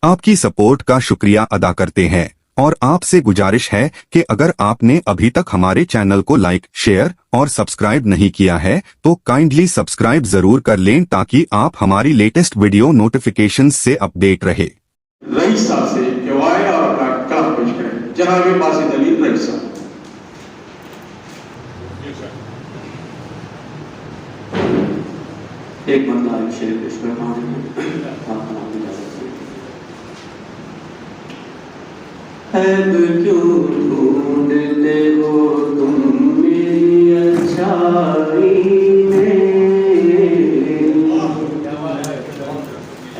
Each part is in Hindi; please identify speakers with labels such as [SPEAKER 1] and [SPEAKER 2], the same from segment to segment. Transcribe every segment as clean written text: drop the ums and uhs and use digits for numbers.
[SPEAKER 1] आपकी सपोर्ट का शुक्रिया अदा करते हैं और आपसे गुजारिश है कि अगर आपने अभी तक हमारे चैनल को लाइक, शेयर और सब्सक्राइब नहीं किया है तो काइंडली सब्सक्राइब जरूर कर लें ताकि आप हमारी लेटेस्ट वीडियो नोटिफिकेशंस से अपडेट रहे।
[SPEAKER 2] रईस साहब से केवाए और अपना कलाम पेश करें। जनाब बासित अली रईस साहब।
[SPEAKER 3] एक मतलब शेर पेश करता हूँ। अब क्यों ढूंढते हो तुम मेरी अच्छाई में,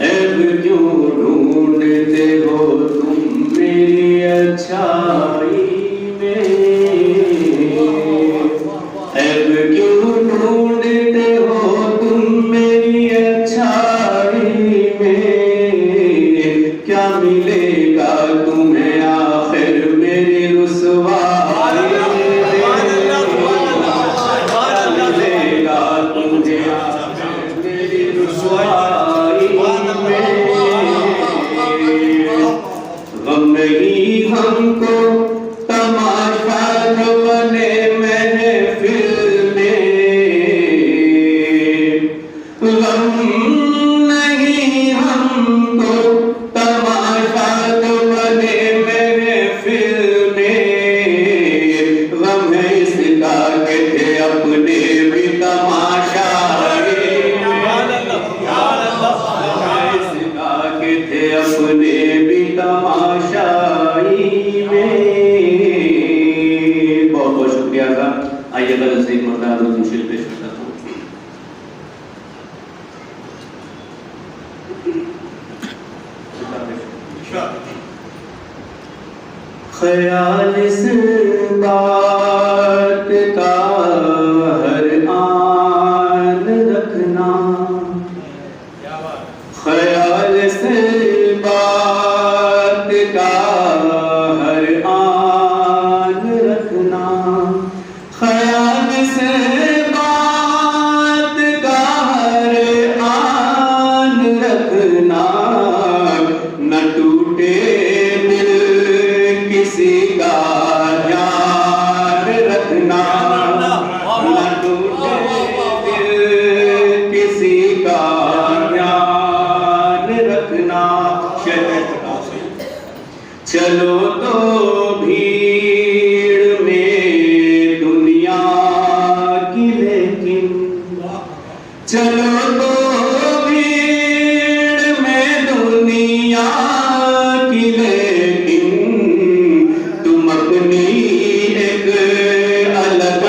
[SPEAKER 3] अब क्यों ढूंढते हो तुम मेरी अच्छाई में, अब क्यों ढूंढते हो तुम मेरी अच्छाई में, क्या मिलेगा तुम्हें हमको तमाशा जो बने महफिल में, गम नहीं हमको तमाशा जो बने महफिल में, गम है इसका के थे अपने भी तमाशा, इसका के थे अपने भी तमाशा। बहुत शुक्रिया का। आइए बदल से एक मरतबा दो मुश्किल पेश करता हूँ। ख्याल इस बात का हर आन रखना, ख्याल इस बात का हर आन रखना, ख्याल से बात का हर आन रखना, न टूटे दिल किसी का ध्यान रखना, न टूटे दिल किसी का ध्यान रखना। चलो तो भीड़ में दुनिया की, लेकिन चलो तो भीड़ में दुनिया की, लेकिन तुम अपनी एक अलग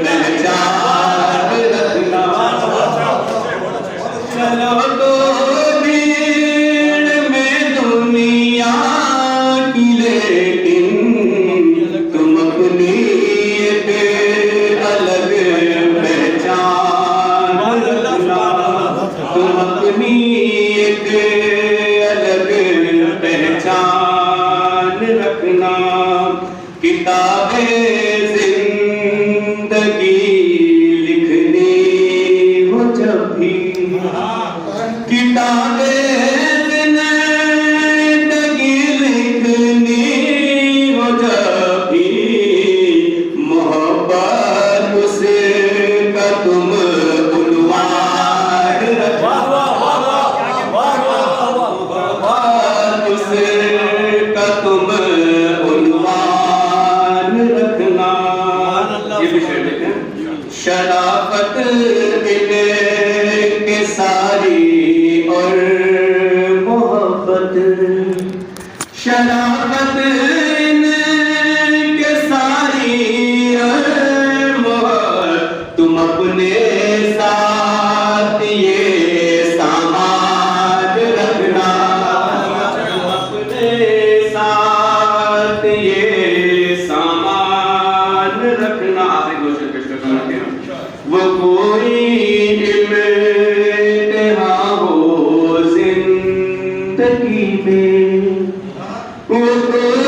[SPEAKER 3] पहचान रखना। चलो तो भीड़ में दुनिया की, लेकिन तुम अपनी एक अलग पहचान रखना, तुम अपनी एक अलग पहचान रखना। किताबें जिंदगी लिखनी हो जब भी, किताबें शराफत के सारी और मोहब्बत, शराफत के सारी और मोहब्बत, तुम अपने साथ ये सामान रखना, तुम अपने साथ ये सामान रखना। आखिरी क्वेश्चन पेश करना है। वो कोई इम्तिहान हो जिंदगी में, वो कोई